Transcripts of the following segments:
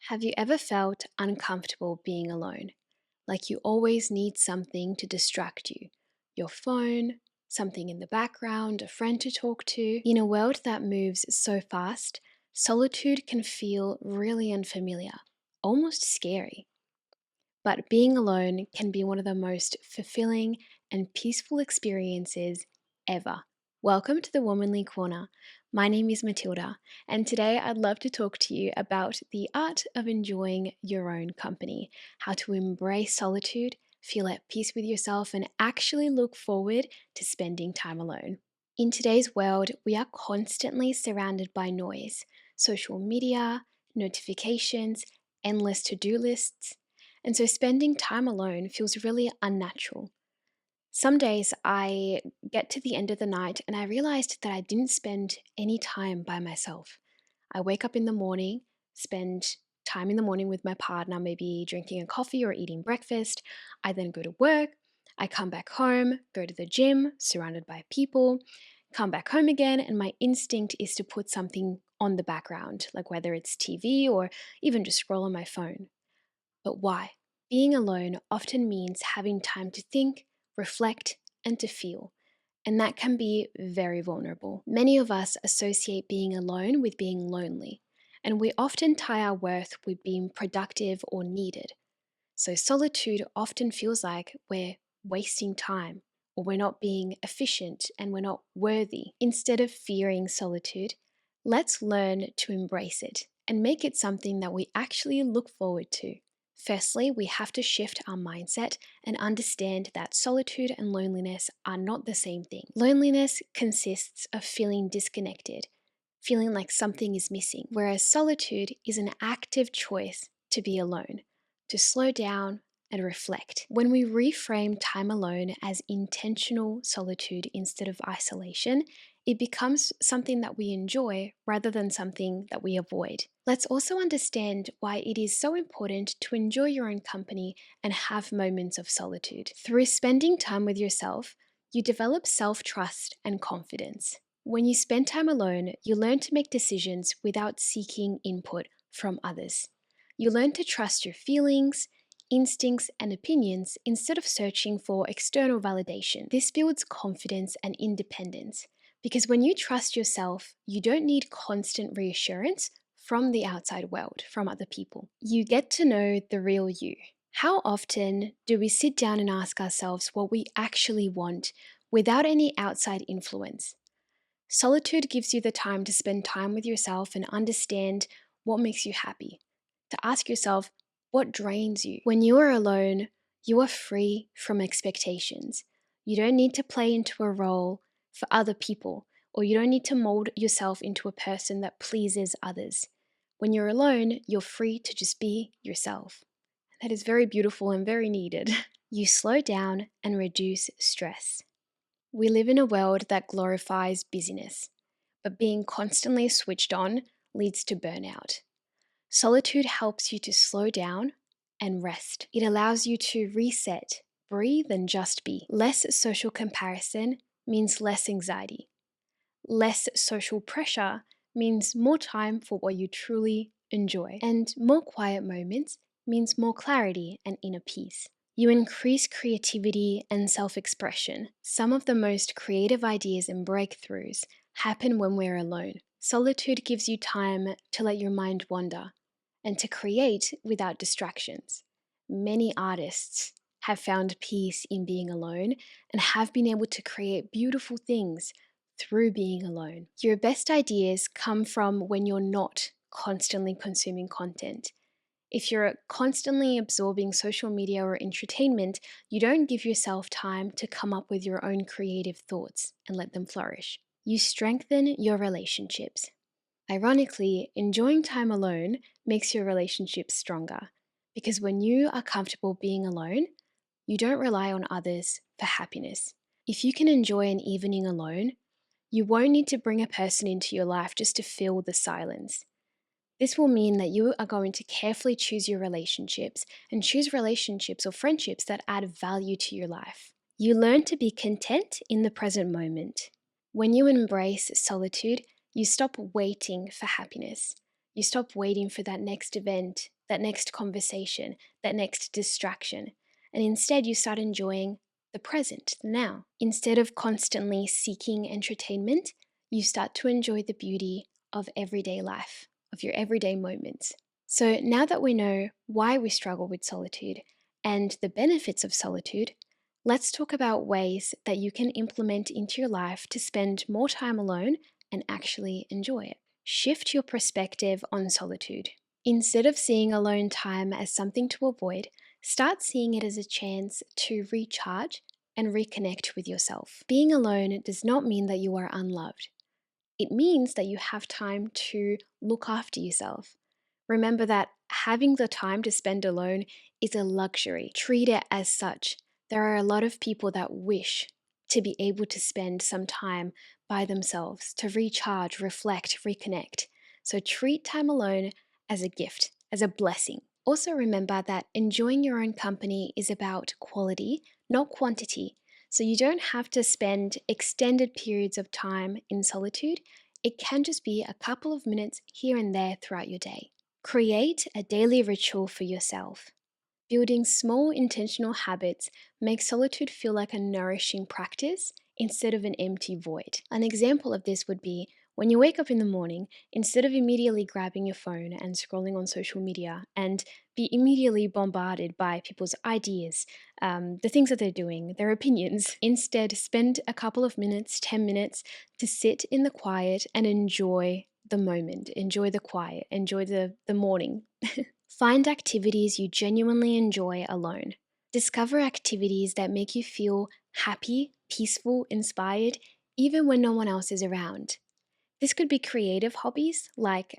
Have you ever felt uncomfortable being alone? Like you always need something to distract you? Your phone, something in the background, a friend to talk to? In a world that moves so fast, solitude can feel really unfamiliar, almost scary. But being alone can be one of the most fulfilling and peaceful experiences ever. Welcome to the Womanly Corner. My name is Matilda, and today I'd love to talk to you about the art of enjoying your own company, how to embrace solitude, feel at peace with yourself, and actually look forward to spending time alone. In today's world, we are constantly surrounded by noise, social media, notifications, endless to do lists, and so spending time alone feels really unnatural. Some days I get to the end of the night and I realized that I didn't spend any time by myself. I wake up in the morning, spend time in the morning with my partner, maybe drinking a coffee or eating breakfast. I then go to work. I come back home, go to the gym, surrounded by people, come back home again, and my instinct is to put something on the background, like whether it's TV or even just scroll on my phone. But why? Being alone often means having time to think, reflect, and to feel. And that can be very vulnerable. Many of us associate being alone with being lonely, and we often tie our worth with being productive or needed. So solitude often feels like we're wasting time, or we're not being efficient and we're not worthy. Instead of fearing solitude, let's learn to embrace it and make it something that we actually look forward to. Firstly, we have to shift our mindset and understand that solitude and loneliness are not the same thing. Loneliness consists of feeling disconnected, feeling like something is missing, whereas solitude is an active choice to be alone, to slow down and reflect. When we reframe time alone as intentional solitude instead of isolation, it becomes something that we enjoy rather than something that we avoid. Let's also understand why it is so important to enjoy your own company and have moments of solitude. Through spending time with yourself, you develop self-trust and confidence. When you spend time alone, you learn to make decisions without seeking input from others. You learn to trust your feelings, instincts, and opinions instead of searching for external validation. This builds confidence and independence because when you trust yourself, you don't need constant reassurance from the outside world, from other people. You get to know the real you. How often do we sit down and ask ourselves what we actually want without any outside influence? Solitude gives you the time to spend time with yourself and understand what makes you happy. To ask yourself, what drains you? When you are alone, you are free from expectations. You don't need to play into a role for other people, or you don't need to mold yourself into a person that pleases others. When you're alone, you're free to just be yourself. That is very beautiful and very needed. You slow down and reduce stress. We live in a world that glorifies busyness, but being constantly switched on leads to burnout. Solitude helps you to slow down and rest. It allows you to reset, breathe, and just be. Less social comparison means less anxiety. Less social pressure means more time for what you truly enjoy. And more quiet moments means more clarity and inner peace. You increase creativity and self-expression. Some of the most creative ideas and breakthroughs happen when we're alone. Solitude gives you time to let your mind wander and to create without distractions. Many artists have found peace in being alone and have been able to create beautiful things through being alone. Your best ideas come from when you're not constantly consuming content. If you're constantly absorbing social media or entertainment, you don't give yourself time to come up with your own creative thoughts and let them flourish. You strengthen your relationships. Ironically, enjoying time alone makes your relationships stronger because when you are comfortable being alone, you don't rely on others for happiness. If you can enjoy an evening alone, you won't need to bring a person into your life just to fill the silence. This will mean that you are going to carefully choose your relationships and choose relationships or friendships that add value to your life. You learn to be content in the present moment. When you embrace solitude, you stop waiting for happiness. You stop waiting for that next event, that next conversation, that next distraction, and instead you start enjoying the present, the now. Instead of constantly seeking entertainment, you start to enjoy the beauty of everyday life, of your everyday moments. So now that we know why we struggle with solitude and the benefits of solitude, let's talk about ways that you can implement into your life to spend more time alone and actually enjoy it. Shift your perspective on solitude. Instead of seeing alone time as something to avoid, start seeing it as a chance to recharge and reconnect with yourself. Being alone does not mean that you are unloved. It means that you have time to look after yourself. Remember that having the time to spend alone is a luxury. Treat it as such. There are a lot of people that wish to be able to spend some time by themselves, to recharge, reflect, reconnect. So treat time alone as a gift, as a blessing. Also remember that enjoying your own company is about quality, not quantity. So you don't have to spend extended periods of time in solitude. It can just be a couple of minutes here and there throughout your day. Create a daily ritual for yourself. Building small intentional habits makes solitude feel like a nourishing practice instead of an empty void. An example of this would be when you wake up in the morning, instead of immediately grabbing your phone and scrolling on social media and be immediately bombarded by people's ideas, the things that they're doing, their opinions, instead spend a couple of minutes, 10 minutes to sit in the quiet and enjoy the moment, enjoy the quiet, enjoy the morning. Find activities you genuinely enjoy alone. Discover activities that make you feel happy, peaceful, inspired, even when no one else is around. This could be creative hobbies like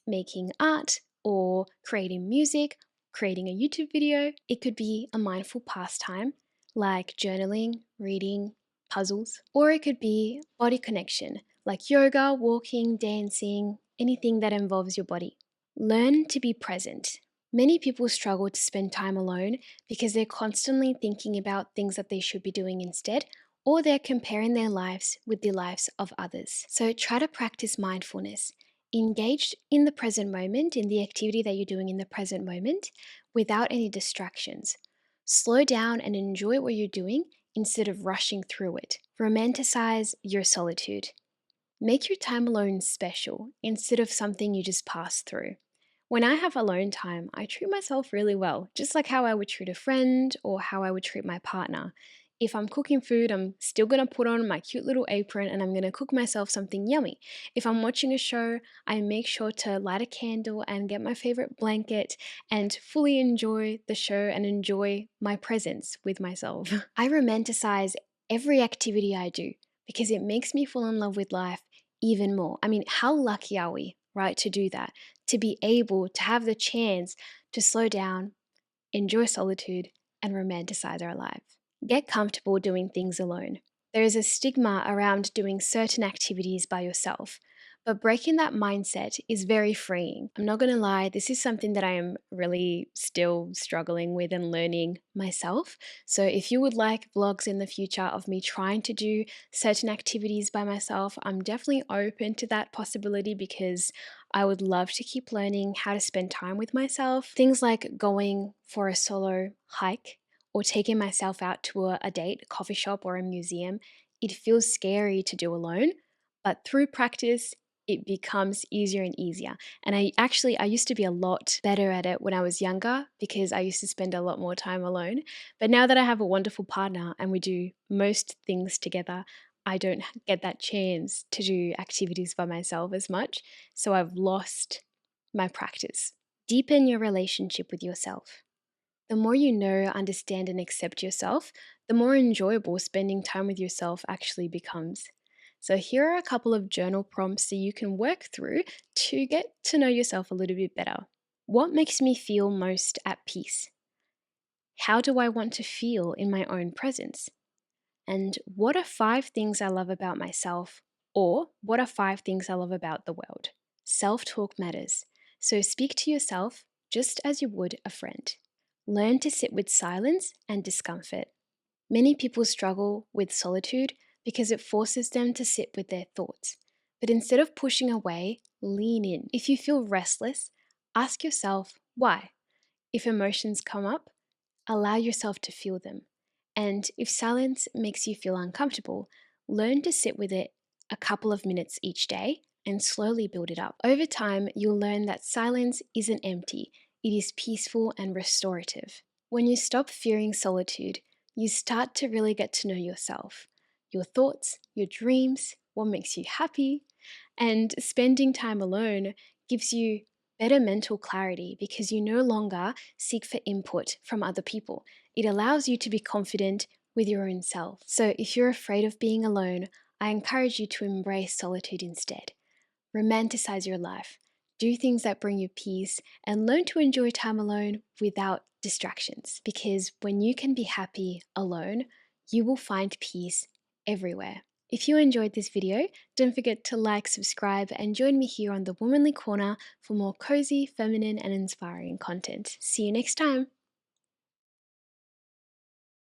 making art or creating music, creating a YouTube video. It could be a mindful pastime like journaling, reading, puzzles. Or it could be body connection like yoga, walking, dancing, anything that involves your body. Learn to be present. Many people struggle to spend time alone because they're constantly thinking about things that they should be doing instead, or they're comparing their lives with the lives of others. So try to practice mindfulness. Engage in the present moment, in the activity that you're doing in the present moment, without any distractions. Slow down and enjoy what you're doing instead of rushing through it. Romanticize your solitude. Make your time alone special instead of something you just pass through. When I have alone time, I treat myself really well, just like how I would treat a friend or how I would treat my partner. If I'm cooking food, I'm still gonna put on my cute little apron and I'm gonna cook myself something yummy. If I'm watching a show, I make sure to light a candle and get my favorite blanket and fully enjoy the show and enjoy my presence with myself. I romanticize every activity I do because it makes me fall in love with life even more. I mean, how lucky are we, right, to do that? To be able to have the chance to slow down, enjoy solitude, and romanticize our life. Get comfortable doing things alone. There is a stigma around doing certain activities by yourself, but breaking that mindset is very freeing. I'm not going to lie, this is something that I am really still struggling with and learning myself. So if you would like vlogs in the future of me trying to do certain activities by myself, I'm definitely open to that possibility because I would love to keep learning how to spend time with myself. Things like going for a solo hike or taking myself out to a date, a coffee shop, or a museum. It feels scary to do alone, but through practice, it becomes easier and easier. And I used to be a lot better at it when I was younger because I used to spend a lot more time alone. But now that I have a wonderful partner and we do most things together, I don't get that chance to do activities by myself as much. So I've lost my practice. Deepen your relationship with yourself. The more you know, understand, and accept yourself, the more enjoyable spending time with yourself actually becomes. So, here are a couple of journal prompts that you can work through to get to know yourself a little bit better. What makes me feel most at peace? How do I want to feel in my own presence? And what are 5 things I love about myself? Or what are 5 things I love about the world? Self talk matters. So, speak to yourself just as you would a friend. Learn to sit with silence and discomfort. Many people struggle with solitude because it forces them to sit with their thoughts. But instead of pushing away, lean in. If you feel restless, ask yourself why. If emotions come up, allow yourself to feel them. And if silence makes you feel uncomfortable, learn to sit with it a couple of minutes each day and slowly build it up. Over time, you'll learn that silence isn't empty, it is peaceful and restorative. When you stop fearing solitude, you start to really get to know yourself, your thoughts, your dreams, what makes you happy, and spending time alone gives you better mental clarity because you no longer seek for input from other people. It allows you to be confident with your own self. So if you're afraid of being alone, I encourage you to embrace solitude instead. Romanticize your life. Do things that bring you peace and learn to enjoy time alone without distractions. Because when you can be happy alone, you will find peace everywhere. If you enjoyed this video, don't forget to like, subscribe, and join me here on the Womanly Corner for more cozy, feminine, and inspiring content. See you next time.